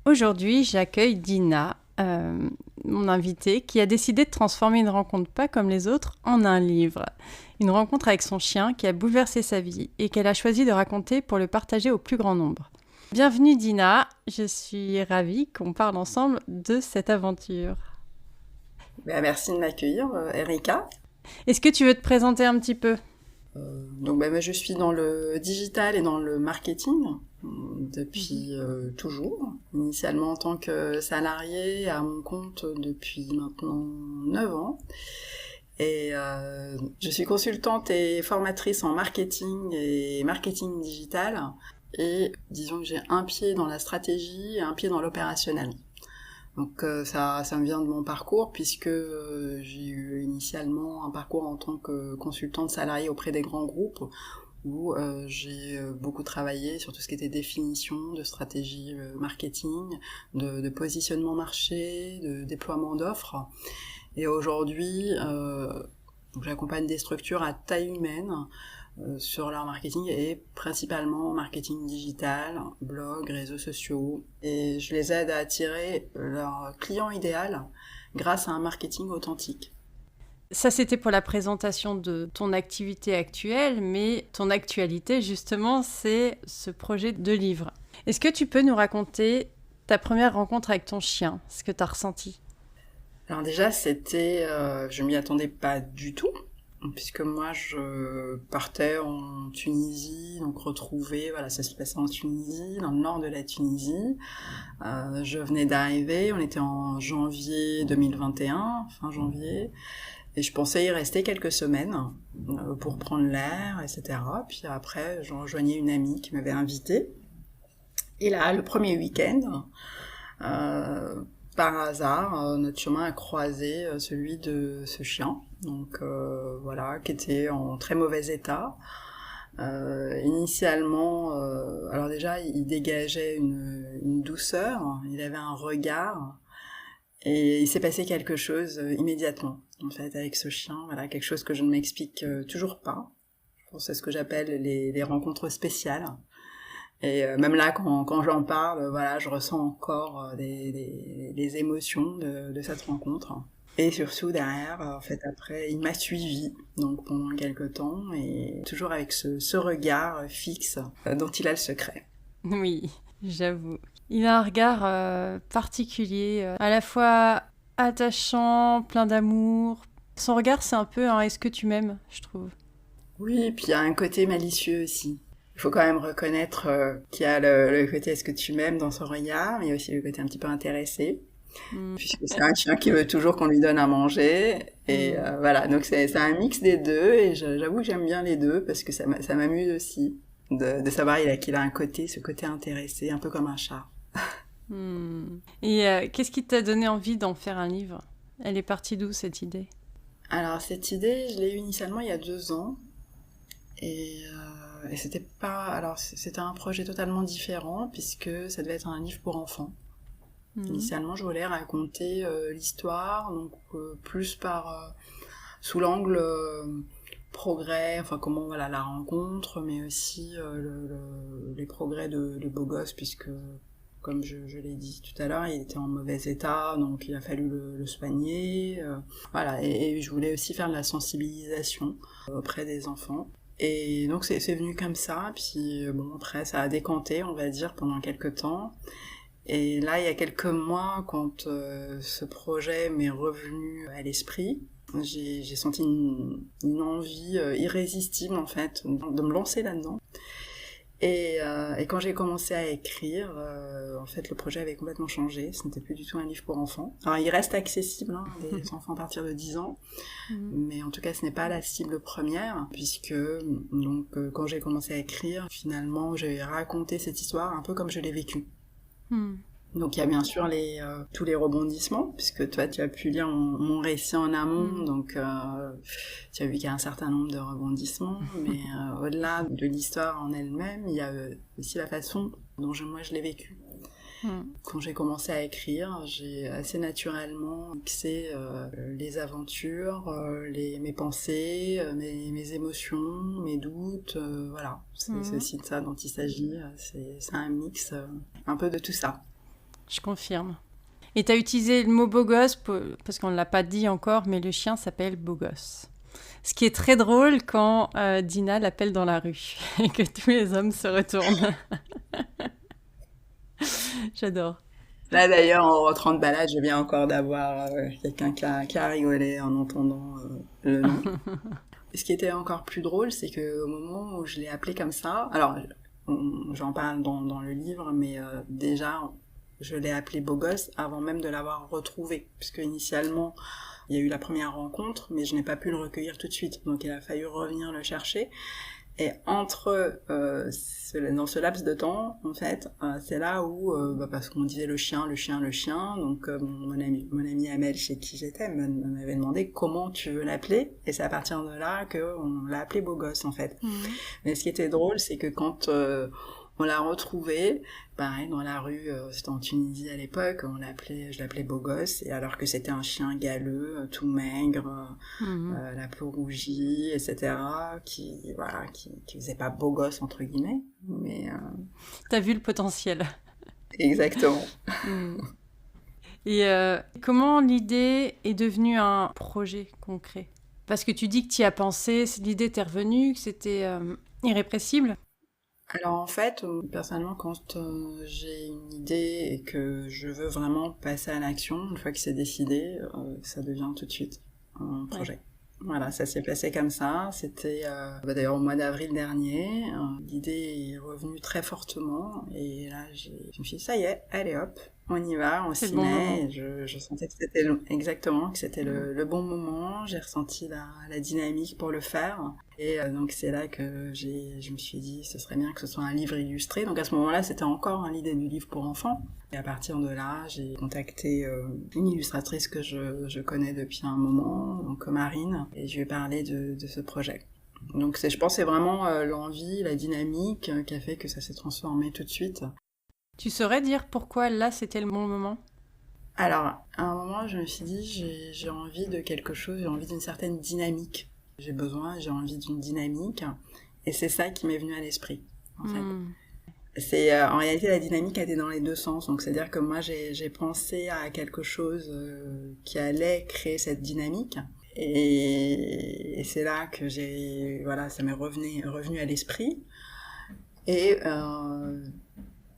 Aujourd'hui, j'accueille Dina, mon invitée, qui a décidé de transformer une rencontre pas comme les autres en un livre. Une rencontre avec son chien qui a bouleversé sa vie et qu'elle a choisi de raconter pour le partager au plus grand nombre. Bienvenue Dina, je suis ravie qu'on parle ensemble de cette aventure. Merci de m'accueillir, Erika. Est-ce que tu veux te présenter un petit peu? Moi, je suis dans le digital et dans le marketing Mhm. depuis toujours. Initialement en tant que salarié à mon compte depuis maintenant 9 ans. Et je suis consultante et formatrice en marketing et marketing digital. Et disons que j'ai un pied dans la stratégie et un pied dans l'opérationnel. Donc ça me vient de mon parcours puisque j'ai eu initialement un parcours en tant que consultante salariée auprès des grands groupes où j'ai beaucoup travaillé sur tout ce qui était définition de stratégie marketing, de positionnement marché, de déploiement d'offres. Et aujourd'hui, j'accompagne des structures à taille humaine sur leur marketing et principalement marketing digital, blog, réseaux sociaux. Et je les aide à attirer leur client idéal grâce à un marketing authentique. Ça, c'était pour la présentation de ton activité actuelle, mais ton actualité, justement, c'est ce projet de livre. Est-ce que tu peux nous raconter ta première rencontre avec ton chien, ce que tu as ressenti? Alors déjà, je m'y attendais pas du tout, puisque moi je partais en Tunisie, donc retrouver, voilà, ça se passait en Tunisie, dans le nord de la Tunisie. Je venais d'arriver, on était en janvier 2021, fin janvier, et je pensais y rester quelques semaines pour prendre l'air, etc. Puis après, je rejoignais une amie qui m'avait invitée. Et là, le premier week-end, euh, par hasard, notre chemin a croisé celui de ce chien, donc voilà, qui était en très mauvais état. Initialement, alors déjà, il dégageait une douceur, il avait un regard, et il s'est passé quelque chose immédiatement, en fait, avec ce chien, voilà, quelque chose que je ne m'explique toujours pas. Je pense que c'est ce que j'appelle les rencontres spéciales. Et même là, quand j'en parle, voilà, je ressens encore des émotions de cette rencontre. Et surtout derrière, en fait, après, il m'a suivi donc pendant quelques temps et toujours avec ce regard fixe dont il a le secret. Oui, j'avoue. Il a un regard particulier, à la fois attachant, plein d'amour. Son regard, c'est un peu un est-ce que tu m'aimes, je trouve. Oui, puis il y a un côté malicieux aussi. Il faut quand même reconnaître qu'il y a le côté est-ce que tu m'aimes dans son regard, mais il y a aussi le côté un petit peu intéressé, Mm. puisque c'est un chien qui veut toujours qu'on lui donne à manger. Et Mm. voilà, donc c'est un mix des deux, et j'avoue que j'aime bien les deux, parce que ça m'amuse aussi de savoir qu'il a un côté, ce côté intéressé, un peu comme un chat. Mm. Et qu'est-ce qui t'a donné envie d'en faire un livre? Elle est partie d'où cette idée? Alors cette idée, je l'ai eue initialement il y a 2 ans, et c'était pas, alors c'était un projet totalement différent, puisque ça devait être un livre pour enfants. Mm. Initialement, je voulais raconter l'histoire, donc plus sous l'angle progrès, enfin comment voilà la rencontre, mais aussi les progrès de Beau Gosse, puisque comme je l'ai dit tout à l'heure, il était en mauvais état, donc il a fallu le soigner. Voilà, et je voulais aussi faire de la sensibilisation auprès des enfants. Et donc c'est venu comme ça, puis bon après ça a décanté, on va dire, pendant quelques temps. Et là, il y a quelques mois, quand ce projet m'est revenu à l'esprit, j'ai senti une envie irrésistible, en fait, de me lancer là-dedans. Et quand j'ai commencé à écrire, en fait, le projet avait complètement changé. Ce n'était plus du tout un livre pour enfants. Alors, il reste accessible, hein, des enfants à partir de 10 ans, Mm. mais en tout cas, ce n'est pas la cible première, puisque donc quand j'ai commencé à écrire, finalement, j'ai raconté cette histoire un peu comme je l'ai vécue. Mm. Donc il y a bien sûr tous les rebondissements, puisque toi tu as pu lire mon récit en amont, Mm. donc tu as vu qu'il y a un certain nombre de rebondissements, mais au-delà de l'histoire en elle-même, il y a aussi la façon dont moi je l'ai vécu. Mm. Quand j'ai commencé à écrire, j'ai assez naturellement mixé les aventures, mes pensées, mes émotions, mes doutes, voilà. C'est Mm. aussi de ça dont il s'agit, c'est un mix un peu de tout ça. Je confirme. Et tu as utilisé le mot beau gosse parce qu'on ne l'a pas dit encore, mais le chien s'appelle beau gosse. Ce qui est très drôle quand Dina l'appelle dans la rue et que tous les hommes se retournent. J'adore. Là d'ailleurs, en rentrant de balade, je viens encore d'avoir quelqu'un qui a rigolé en entendant le nom. Et ce qui était encore plus drôle, c'est que au moment où je l'ai appelé comme ça, alors j'en parle dans le livre, mais déjà je l'ai appelé beau gosse avant même de l'avoir retrouvé, puisque initialement il y a eu la première rencontre, mais je n'ai pas pu le recueillir tout de suite, donc il a fallu revenir le chercher. Et entre dans ce laps de temps, en fait, c'est là où, parce qu'on disait le chien, donc mon ami Amel, chez qui j'étais, m'avait demandé comment tu veux l'appeler, et c'est à partir de là qu'on l'a appelé beau gosse, en fait. Mmh. Mais ce qui était drôle, c'est que quand on l'a retrouvé, pareil, dans la rue, c'était en Tunisie à l'époque, je l'appelais beau gosse, et alors que c'était un chien galeux, tout maigre, la peau rougie, etc., qui faisait pas beau gosse, entre guillemets, mais... T'as vu le potentiel. Exactement. Et comment l'idée est devenue un projet concret? Parce que tu dis que tu y as pensé, l'idée t'est revenue, que c'était irrépressible. Alors en fait, personnellement, quand j'ai une idée et que je veux vraiment passer à l'action, une fois que c'est décidé, ça devient tout de suite un projet. Ouais. Voilà, ça s'est passé comme ça. C'était d'ailleurs au mois d'avril dernier. L'idée est revenue très fortement et là, je me suis dit, ça y est, allez hop, on y va, on s'y met. Je sentais que c'était exactement que c'était le bon moment. J'ai ressenti la dynamique pour le faire. Et donc c'est là que je me suis dit, ce serait bien que ce soit un livre illustré. Donc à ce moment-là, c'était encore l'idée du livre pour enfants. Et à partir de là, j'ai contacté une illustratrice que je connais depuis un moment, donc Marine, et je lui ai parlé de ce projet. Donc je pense que c'est vraiment l'envie, la dynamique qui a fait que ça s'est transformé tout de suite. Tu saurais dire pourquoi là, c'était le bon moment ? Alors, à un moment, je me suis dit, j'ai envie de quelque chose, j'ai envie d'une certaine dynamique. J'ai envie d'une dynamique, et c'est ça qui m'est venu à l'esprit, en fait. C'est en réalité la dynamique a été dans les deux sens, donc c'est-à-dire que moi j'ai pensé à quelque chose qui allait créer cette dynamique, et c'est là que ça m'est revenu à l'esprit, et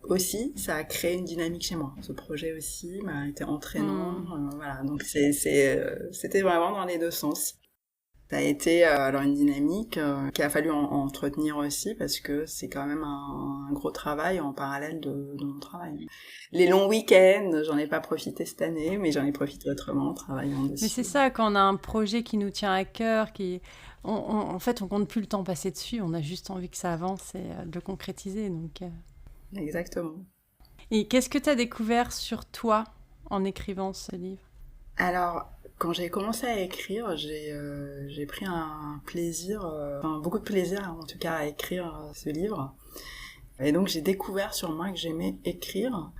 aussi ça a créé une dynamique chez moi. Ce projet aussi m'a été entraînant, voilà, donc c'était vraiment dans les deux sens. Ça a été alors une dynamique qu'il a fallu entretenir aussi, parce que c'est quand même un gros travail en parallèle de mon travail. Les longs week-ends, j'en ai pas profité cette année, mais j'en ai profité autrement en travaillant dessus. Mais c'est ça, quand on a un projet qui nous tient à cœur, en fait on compte plus le temps passé dessus, on a juste envie que ça avance et de le concrétiser. Donc, Exactement. Et qu'est-ce que tu as découvert sur toi en écrivant ce livre ? Alors, quand j'ai commencé à écrire, j'ai pris un plaisir, beaucoup de plaisir en tout cas à écrire ce livre. Et donc j'ai découvert sur moi que j'aimais écrire.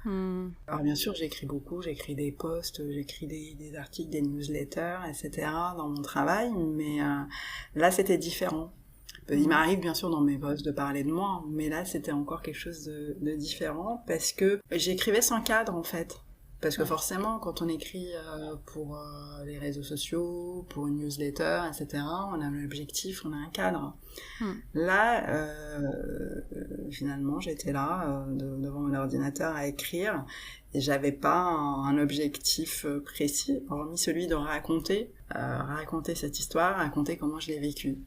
Alors bien sûr j'écris beaucoup, j'écris des posts, j'écris des articles, des newsletters, etc. dans mon travail, mais là c'était différent. Il m'arrive bien sûr dans mes posts de parler de moi, mais là c'était encore quelque chose de différent, parce que j'écrivais sans cadre en fait. Parce que forcément, quand on écrit pour les réseaux sociaux, pour une newsletter, etc., on a un objectif, on a un cadre. Là, finalement, j'étais là, devant mon ordinateur à écrire, et j'avais pas un objectif précis, hormis celui de raconter cette histoire, raconter comment je l'ai vécue.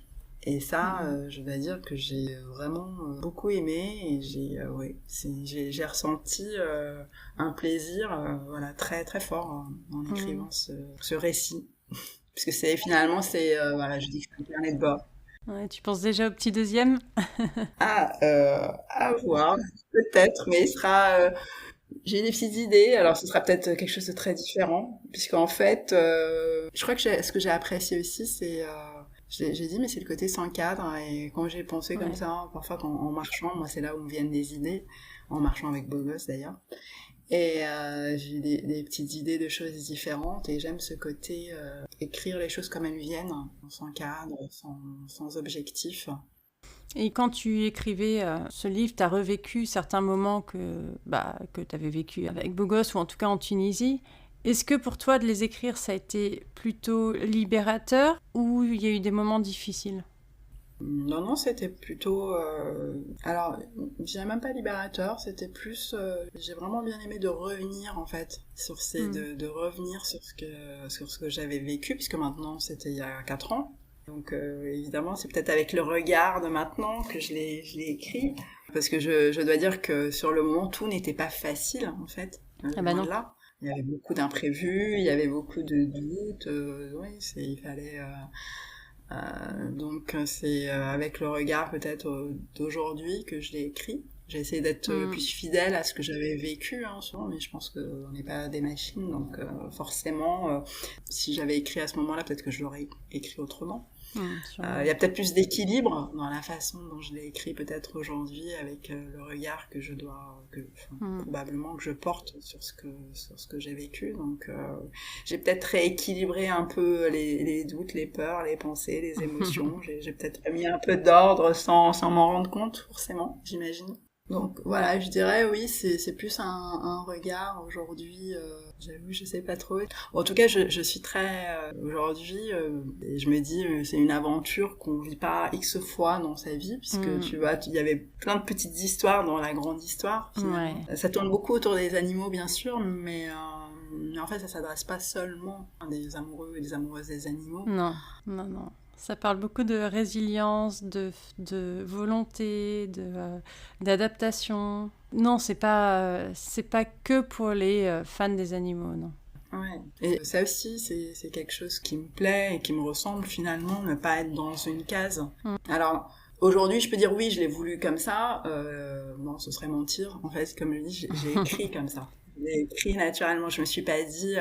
Et ça, je dois dire que j'ai vraiment beaucoup aimé, et j'ai ressenti un plaisir très très fort en écrivant ce récit. Parce que je dis que c'est un carnet de bord. Ouais, tu penses déjà au petit deuxième ? À voir, peut-être, mais il sera... j'ai des petites idées, alors ce sera peut-être quelque chose de très différent, puisqu'en fait, je crois que ce que j'ai apprécié aussi, c'est... j'ai dit, mais c'est le côté sans cadre, et quand j'ai pensé comme ça, parfois en marchant, moi c'est là où me viennent des idées, en marchant avec Beau Gosse d'ailleurs, et j'ai eu des petites idées de choses différentes, et j'aime ce côté écrire les choses comme elles viennent, sans cadre, sans objectif. Et quand tu écrivais ce livre, tu as revécu certains moments que tu avais vécu avec Beau Gosse, ou en tout cas en Tunisie. Est-ce que pour toi, de les écrire, ça a été plutôt libérateur ou il y a eu des moments difficiles? Non, non, c'était plutôt... Alors, je dirais même pas libérateur, c'était plus... J'ai vraiment bien aimé de revenir, en fait, de revenir sur ce que j'avais vécu, puisque maintenant, c'était il y a 4 ans. Donc, évidemment, c'est peut-être avec le regard de maintenant que je l'ai écrit, parce que je dois dire que sur le moment, tout n'était pas facile, en fait, Ah bah loin non. de là. Il y avait beaucoup d'imprévus, il y avait beaucoup de doutes, oui, il fallait... donc c'est avec le regard peut-être d'aujourd'hui que je l'ai écrit. J'ai essayé d'être le plus fidèle à ce que j'avais vécu, hein, souvent, mais je pense qu'on n'est pas des machines, donc forcément, si j'avais écrit à ce moment-là, peut-être que je l'aurais écrit autrement. Il y a peut-être plus d'équilibre dans la façon dont je l'ai écrit peut-être aujourd'hui avec le regard que probablement que je porte sur ce que j'ai vécu. Donc j'ai peut-être rééquilibré un peu les doutes, les peurs, les pensées, les émotions. J'ai peut-être mis un peu d'ordre sans m'en rendre compte forcément, j'imagine. Donc voilà, je dirais oui, c'est plus un regard aujourd'hui. J'avoue, je sais pas trop. Bon, en tout cas, je suis très aujourd'hui. Et je me dis, c'est une aventure qu'on vit pas X fois dans sa vie, puisque tu vois, il y avait plein de petites histoires dans la grande histoire. Finalement. Ouais. Ça tourne beaucoup autour des animaux, bien sûr, mais en fait, ça s'adresse pas seulement à des amoureux et des amoureuses des animaux. Non, non, non. Ça parle beaucoup de résilience, de volonté, d'adaptation. Non, c'est pas que pour les fans des animaux, non. Ouais. Et ça aussi, c'est quelque chose qui me plaît et qui me ressemble finalement, ne pas être dans une case. Alors, aujourd'hui, je peux dire oui, je l'ai voulu comme ça. Non, ce serait mentir. En fait, comme je dis, j'ai écrit comme ça. J'ai écrit naturellement. Je me suis pas dit...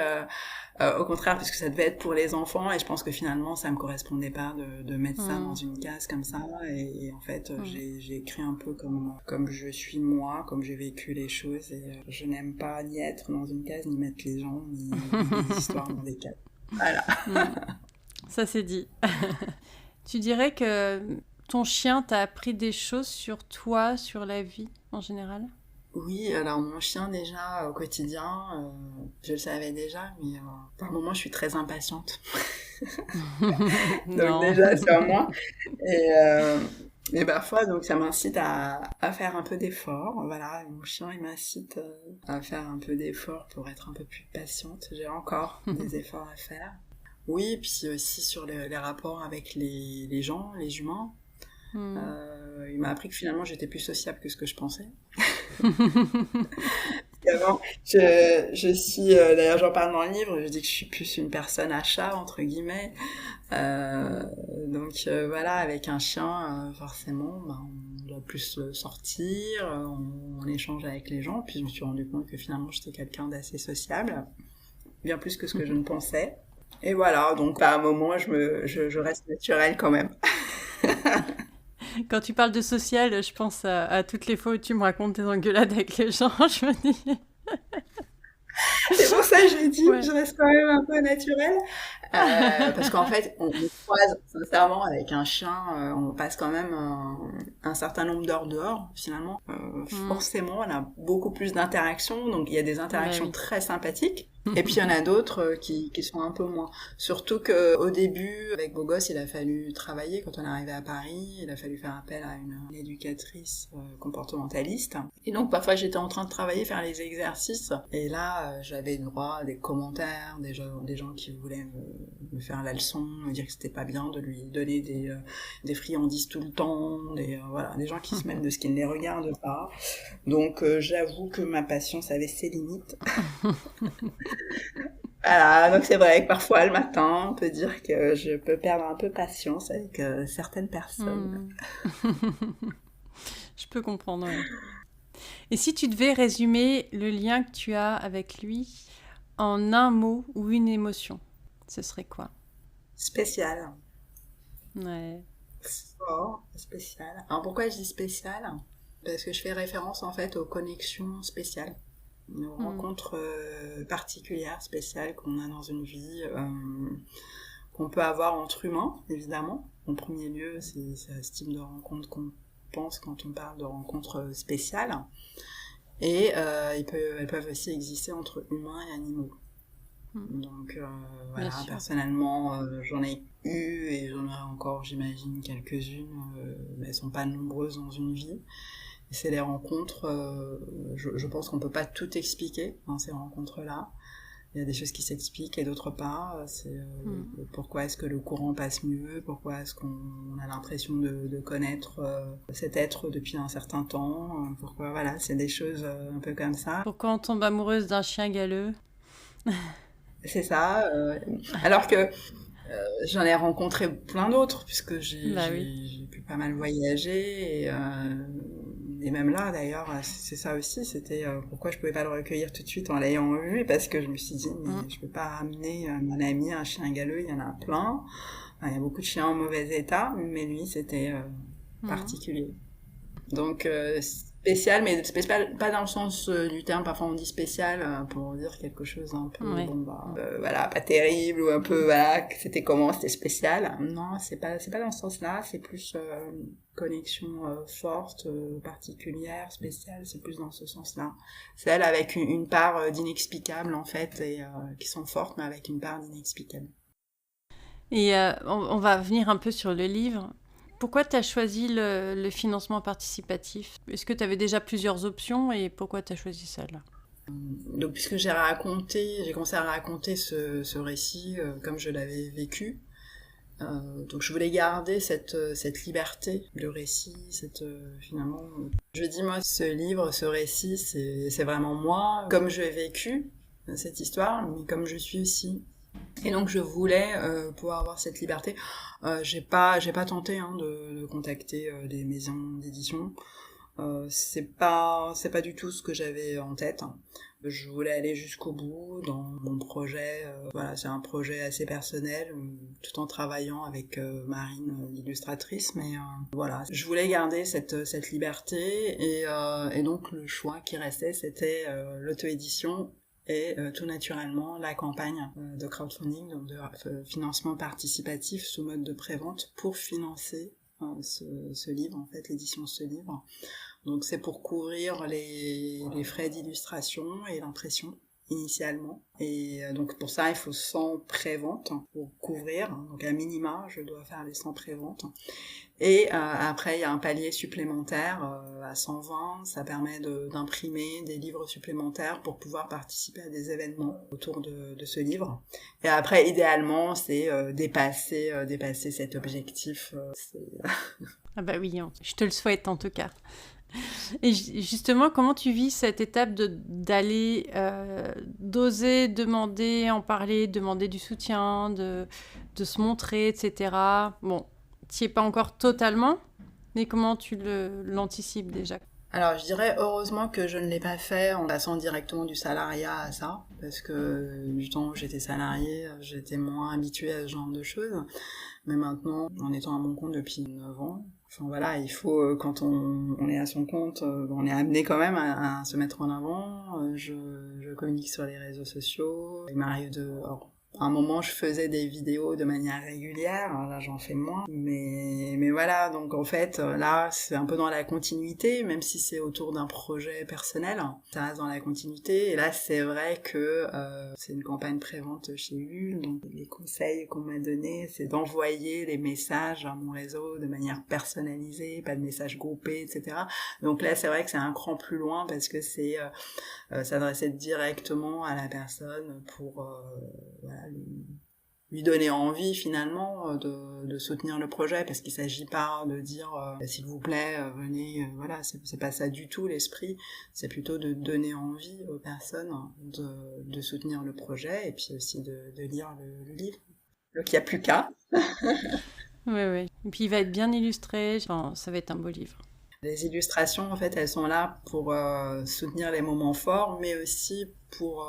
au contraire, parce que ça devait être pour les enfants, et je pense que finalement, ça me correspondait pas de mettre ça dans une case comme ça. Et en fait, j'ai écrit un peu comme je suis moi, comme j'ai vécu les choses, et je n'aime pas ni être dans une case, ni mettre les gens, ni les histoires dans des cases. Voilà. Ça c'est dit. Tu dirais que ton chien t'a appris des choses sur toi, sur la vie en général? Oui, alors mon chien déjà au quotidien, je le savais déjà, mais par moments je suis très impatiente. Donc Non. déjà sur moi. Et parfois donc ça m'incite à faire un peu d'effort. Voilà, mon chien il m'incite à faire un peu d'effort pour être un peu plus patiente. J'ai encore des efforts à faire. Oui, puis aussi sur les rapports avec les gens, les humains. Il m'a appris que finalement j'étais plus sociable que ce que je pensais. Avant, je suis, d'ailleurs j'en parle dans le livre, je dis que je suis plus une personne à chat, entre guillemets. Donc voilà, avec un chien, forcément, on doit plus sortir, on échange avec les gens, puis je me suis rendu compte que finalement j'étais quelqu'un d'assez sociable, bien plus que ce que je ne pensais. Et voilà, donc à un moment, je reste naturelle quand même. Quand tu parles de social, je pense à toutes les fois où tu me racontes tes engueulades avec les gens. Je me dis, C'est pour ça que j'ai dit, ouais. je reste quand même un peu naturelle. Parce qu'en fait, on croise sincèrement avec un chien, on passe quand même un certain nombre d'heures dehors, finalement. Forcément, on a beaucoup plus d'interactions, donc il y a des Bah interactions oui. très sympathiques. Et puis il y en a d'autres qui sont un peu moins. Surtout qu'au début, avec Beau Gosse, il a fallu travailler. Quand on est arrivé à Paris, il a fallu faire appel à une éducatrice comportementaliste. Et donc parfois j'étais en train de travailler, faire les exercices. Et là, j'avais droit à des commentaires, des gens qui voulaient me faire la leçon, me dire que c'était pas bien de lui donner des friandises tout le temps, voilà, des gens qui se mêlent de ce qui ne les regarde pas. Donc j'avoue que ma patience avait ses limites. Voilà, donc c'est vrai que parfois le matin, on peut dire que je peux perdre un peu patience avec certaines personnes. Je peux comprendre, ouais. Et si tu devais résumer le lien que tu as avec lui en un mot ou une émotion, ce serait quoi? Spécial. Ouais. Fort, spécial. Alors pourquoi je dis spécial? Parce que je fais référence en fait aux connexions spéciales. Une rencontre particulière, spéciale qu'on a dans une vie, qu'on peut avoir entre humains, évidemment. En premier lieu, c'est ce type de rencontre qu'on pense quand on parle de rencontres spéciales. Et elles peuvent aussi exister entre humains et animaux. Donc voilà, personnellement, j'en ai eu et j'en ai encore, j'imagine, quelques-unes, mais elles sont pas nombreuses dans une vie. Et c'est les rencontres, je pense qu'on peut pas tout expliquer dans ces rencontres-là. Il y a des choses qui s'expliquent et d'autres pas. C'est pourquoi est-ce que le courant passe mieux, pourquoi est-ce qu'on a l'impression de connaître cet être depuis un certain temps, pourquoi, voilà, c'est des choses un peu comme ça. Pourquoi on tombe amoureuse d'un chien galeux? C'est ça. Alors que j'en ai rencontré plein d'autres, puisque j'ai pu pas mal voyager. Et même là, d'ailleurs, c'est ça aussi. C'était pourquoi je pouvais pas le recueillir tout de suite en l'ayant vu, parce que je me suis dit, mais je peux pas amener mon ami un chien galeux, il y en a plein. Enfin, il y a beaucoup de chiens en mauvais état, mais lui, c'était particulier. Donc, spécial, mais spécial, pas dans le sens du terme, parfois on dit spécial pour dire quelque chose un peu, voilà, pas terrible, ou un peu, voilà, c'était comment, c'était spécial. Non, c'est pas dans ce sens-là, c'est plus connexion forte, particulière, spéciale, c'est plus dans ce sens-là. Celle avec une part d'inexplicable, en fait, et qui sont fortes, mais avec une part d'inexplicable. Et on va venir un peu sur le livre. Pourquoi tu as choisi le financement participatif? Est-ce que tu avais déjà plusieurs options et pourquoi tu as choisi celle-là? Donc, puisque j'ai commencé à raconter ce récit comme je l'avais vécu, donc je voulais garder cette liberté de récit, finalement... Je dis, moi, ce livre, ce récit, c'est vraiment moi, comme je l'ai vécu, cette histoire, mais comme je suis aussi. Et donc je voulais pouvoir avoir cette liberté. J'ai pas tenté de contacter des maisons d'édition. C'est pas du tout ce que j'avais en tête. Je voulais aller jusqu'au bout dans mon projet. Voilà, c'est un projet assez personnel, tout en travaillant avec Marine, l'illustratrice. Mais voilà, je voulais garder cette liberté et donc le choix qui restait, c'était l'auto-édition. Et tout naturellement la campagne de crowdfunding, donc de financement participatif sous mode de prévente pour financer ce livre, en fait, l'édition de ce livre. Donc c'est pour couvrir les frais d'illustration et l'impression initialement. Et donc pour ça il faut 100 préventes pour couvrir, donc à minima je dois faire les 100 préventes. Et après, il y a un palier supplémentaire à 120. Ça permet d'imprimer des livres supplémentaires pour pouvoir participer à des événements autour de ce livre. Et après, idéalement, c'est dépasser cet objectif. Ah bah oui, je te le souhaite en tout cas. Et justement, comment tu vis cette étape d'aller d'oser demander, en parler, demander du soutien, de se montrer, etc. Bon, tu n'y es pas encore totalement, mais comment tu l'anticipes déjà? Alors, je dirais heureusement que je ne l'ai pas fait en passant directement du salariat à ça, parce que du temps où j'étais salariée, j'étais moins habituée à ce genre de choses. Mais maintenant, en étant à mon compte depuis 9 ans, enfin voilà, il faut, quand on est à son compte, on est amené quand même à se mettre en avant. Je communique sur les réseaux sociaux. Il m'arrive à un moment, je faisais des vidéos de manière régulière. Alors là, j'en fais moins. Mais voilà, donc en fait, là, c'est un peu dans la continuité, même si c'est autour d'un projet personnel. Ça reste dans la continuité. Et là, c'est vrai que c'est une campagne prévente chez Ulule. Donc les conseils qu'on m'a donnés, c'est d'envoyer les messages à mon réseau de manière personnalisée, pas de messages groupés, etc. Donc là, c'est vrai que c'est un cran plus loin parce que c'est s'adresser directement à la personne pour voilà, lui donner envie finalement de soutenir le projet, parce qu'il s'agit pas de dire s'il vous plaît venez, voilà, c'est pas ça du tout l'esprit, c'est plutôt de donner envie aux personnes de soutenir le projet et puis aussi de lire le livre. Donc il n'y a plus qu'à. Oui. Et puis il va être bien illustré, enfin, ça va être un beau livre. Les illustrations, en fait, elles sont là pour soutenir les moments forts, mais aussi pour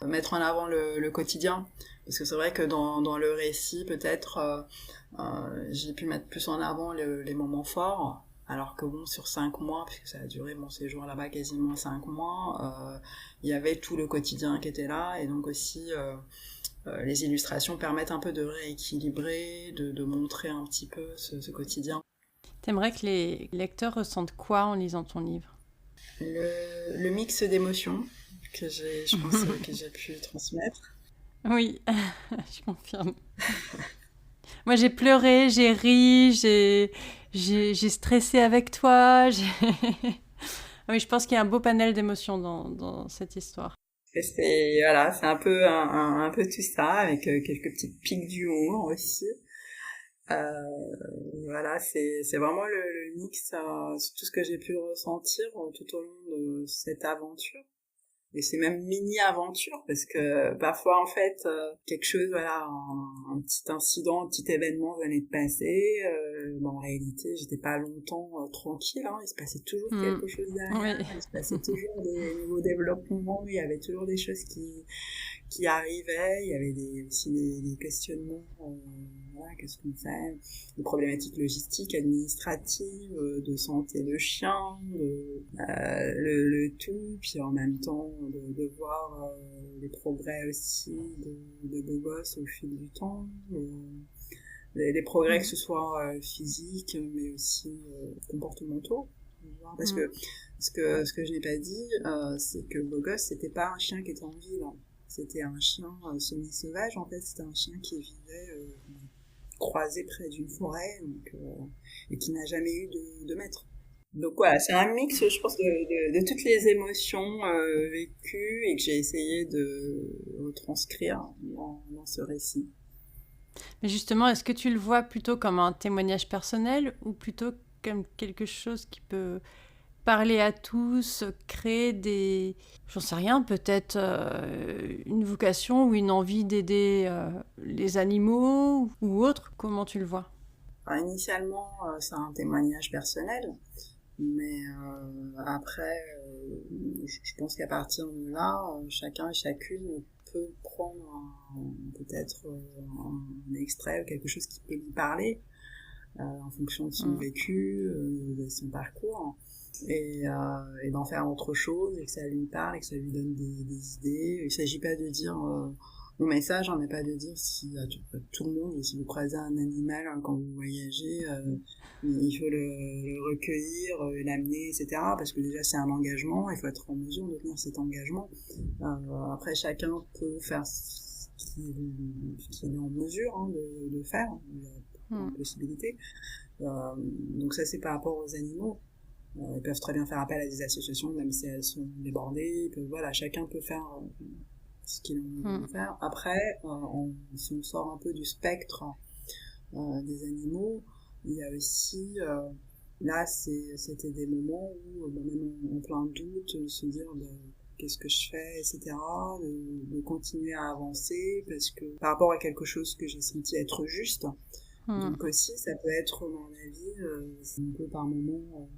mettre en avant le quotidien. Parce que c'est vrai que dans le récit, peut-être, j'ai pu mettre plus en avant les moments forts, alors que bon, sur 5 mois, puisque ça a duré mon séjour là-bas quasiment 5 mois, il y avait tout le quotidien qui était là, et donc aussi les illustrations permettent un peu de rééquilibrer, de montrer un petit peu ce quotidien. T'aimerais que les lecteurs ressentent quoi en lisant ton livre? Le mix d'émotions je pense que j'ai pu transmettre. Oui, je confirme. Moi, j'ai pleuré, j'ai ri, j'ai stressé avec toi. Oui, je pense qu'il y a un beau panel d'émotions dans cette histoire. Et c'est un peu un peu tout ça, avec quelques petites piques d'humour aussi. Voilà, c'est vraiment le mix, c'est tout ce que j'ai pu ressentir tout au long de cette aventure. Et c'est même mini-aventure, parce que parfois, en fait, quelque chose, voilà, un petit incident, un petit événement venait de passer. En réalité, j'étais pas longtemps tranquille, hein. Il se passait toujours quelque chose derrière. Oui. Il se passait toujours des nouveaux développements. Il y avait toujours des choses qui arrivaient. Il y avait aussi des questionnements. Voilà, qu'est-ce qu'on fait? Des problématiques logistiques, administratives, de santé de chien, le tout, puis en même temps de voir les progrès aussi de Beau Gosse au fil du temps, les progrès que ce soit physiques, mais aussi comportementaux. Parce que ce que je n'ai pas dit, c'est que Beau Gosse, c'était pas un chien qui était en ville. C'était un chien semi-sauvage, en fait. C'était un chien qui vivait croisé près d'une forêt, et qui n'a jamais eu de maître. Donc voilà, c'est un mix, je pense, de toutes les émotions vécues et que j'ai essayé de retranscrire dans ce récit. Mais justement, est-ce que tu le vois plutôt comme un témoignage personnel ou plutôt comme quelque chose qui peut parler à tous, créer des... J'en sais rien, peut-être une vocation ou une envie d'aider les animaux ou autre? Comment tu le vois? Alors, initialement, c'est un témoignage personnel, mais après, je pense qu'à partir de là, chacun et chacune peut prendre peut-être un extrait ou quelque chose qui peut lui parler en fonction de son vécu, de son parcours, et d'en faire autre chose, et que ça lui parle, et que ça lui donne des idées. Il ne s'agit pas de dire... mon message n'est pas de dire si à tout le monde, si vous croisez un animal quand vous voyagez, il faut le recueillir, l'amener, etc. Parce que déjà c'est un engagement, il faut être en mesure de tenir cet engagement. Après chacun peut faire ce qu'il est en mesure de faire, il y a une possibilité. Donc ça c'est par rapport aux animaux. Ils peuvent très bien faire appel à des associations, même si elles sont débordées. Voilà, chacun peut faire ce qu'il a envie de faire. Après, si on sort un peu du spectre des animaux, il y a aussi, là, c'était des moments où, même en plein doute, se dire qu'est-ce que je fais, etc., de continuer à avancer, parce que par rapport à quelque chose que j'ai senti être juste, donc aussi, ça peut être dans la vie, c'est un peu par moment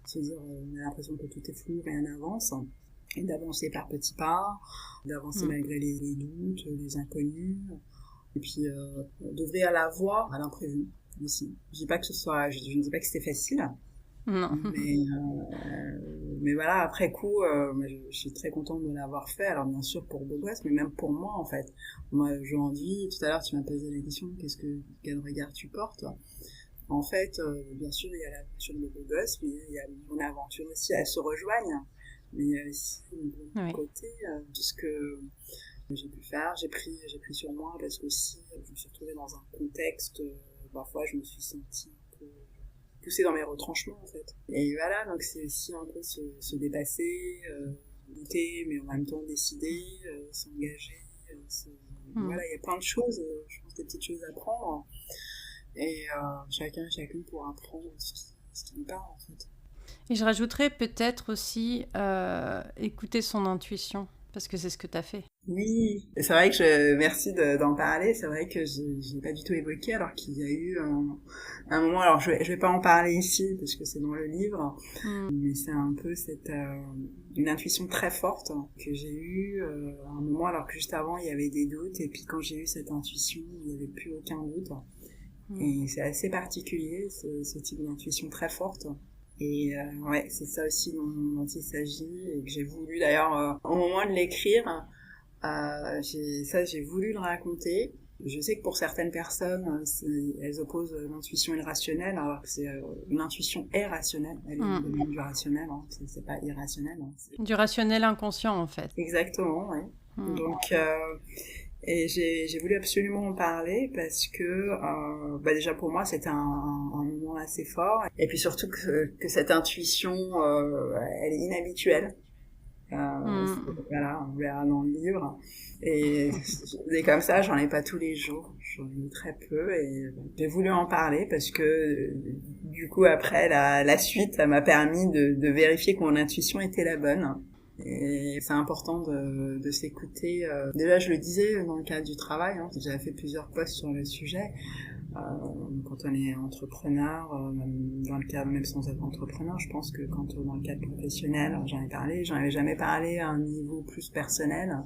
se dire, on a l'impression que tout est flou, rien n'avance, et d'avancer par petits pas, d'avancer malgré les doutes, les inconnus, et puis d'ouvrir la voie à l'imprévu aussi. Je dis pas que je ne dis pas que c'était facile, Non. mais voilà, après coup, moi, je suis très contente de l'avoir fait. Alors bien sûr pour Beau Gosse, mais même pour moi en fait. Moi aujourd'hui, tout à l'heure tu m'as posé la question, quel regard tu portes? En fait, bien sûr il y a l'aventure de Beau Gosse, mais il y a mon aventure aussi, elles se rejoignent. Mais il y a aussi de côté tout ce que j'ai pu faire, j'ai pris sur moi, parce que aussi je me suis retrouvée dans un contexte, parfois je me suis sentie un peu poussée dans mes retranchements en fait. Et voilà, donc c'est aussi un peu se dépasser, lutter, mais en même temps décider, s'engager. Voilà, il y a plein de choses, je pense des petites choses à prendre. Et chacune pourra prendre ce qui lui parle en fait. Et je rajouterais peut-être aussi écouter son intuition, parce que c'est ce que tu as fait. Oui, c'est vrai que merci d'en parler. C'est vrai que je n'ai pas du tout évoqué, alors qu'il y a eu un moment. Alors je vais pas en parler ici parce que c'est dans le livre, mais c'est un peu une intuition très forte que j'ai eue à un moment, alors que juste avant il y avait des doutes, et puis quand j'ai eu cette intuition, il n'y avait plus aucun doute. Et c'est assez particulier, ce type d'intuition très forte. Et ouais, c'est ça aussi dont il s'agit, et que j'ai voulu d'ailleurs au moment de l'écrire, J'ai voulu le raconter. Je sais que pour certaines personnes, elles opposent l'intuition et le rationnel, alors que l'intuition est rationnelle, elle est du rationnel, hein, c'est pas irrationnel. Hein, du rationnel inconscient, en fait. Exactement, oui. Donc, et j'ai voulu absolument en parler parce que, déjà pour moi, c'était un moment assez fort. Et puis surtout que cette intuition, elle est inhabituelle. Voilà, on verra dans le livre. Et comme ça, j'en ai pas tous les jours. J'en ai très peu. Et j'ai voulu en parler parce que, du coup, après, la suite, ça m'a permis de vérifier que mon intuition était la bonne. Et c'est important de s'écouter. Déjà, je le disais dans le cadre du travail, hein, j'avais fait plusieurs posts sur le sujet. Quand on est entrepreneur, même dans le cadre, même sans être entrepreneur, je pense que quand dans le cadre professionnel, j'en avais jamais parlé à un niveau plus personnel.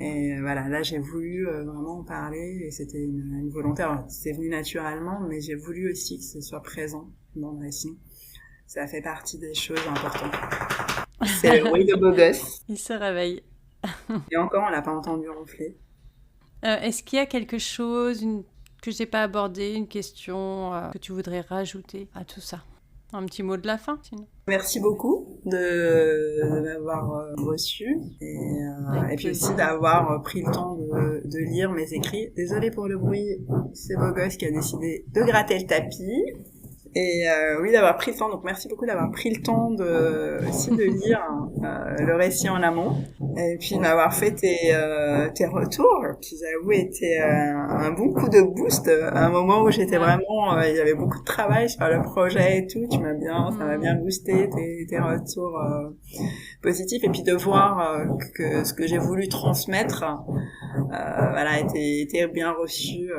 Et voilà, là j'ai voulu vraiment en parler et c'était une volonté. Alors, c'est venu naturellement, mais j'ai voulu aussi que ce soit présent dans le récit. Ça fait partie des choses importantes. C'est le bruit de beau gosse. Il se réveille. Et encore, on l'a pas entendu ronfler. Est-ce qu'il y a quelque chose que je n'ai pas abordé, une question que tu voudrais rajouter à tout ça? Un petit mot de la fin, sinon. Merci beaucoup de m'avoir reçu et puis aussi d'avoir pris le temps de lire mes écrits. Désolée pour le bruit, c'est beau gosse qui a décidé de gratter le tapis. Et oui, d'avoir pris le temps, donc merci beaucoup d'avoir pris le temps aussi de lire le récit en amont, et puis d'avoir fait tes retours, qui j'avoue étaient un bon coup de boost, à un moment où j'étais vraiment, il y avait beaucoup de travail sur le projet et tout, ça m'a bien boosté tes retours positifs, et puis de voir que ce que j'ai voulu transmettre, voilà, était bien reçu.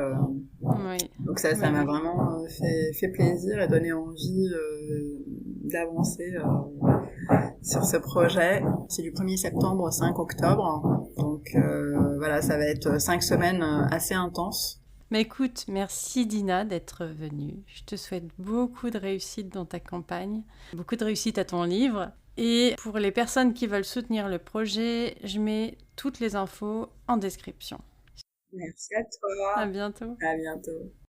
Oui. Donc ça m'a vraiment fait plaisir et donné envie d'avancer sur ce projet. C'est du 1er septembre au 5 octobre. Donc voilà, ça va être 5 semaines assez intenses. Mais écoute, merci Dina d'être venue. Je te souhaite beaucoup de réussite dans ta campagne, beaucoup de réussite à ton livre. Et pour les personnes qui veulent soutenir le projet, je mets toutes les infos en description. Merci à toi. À bientôt. À bientôt.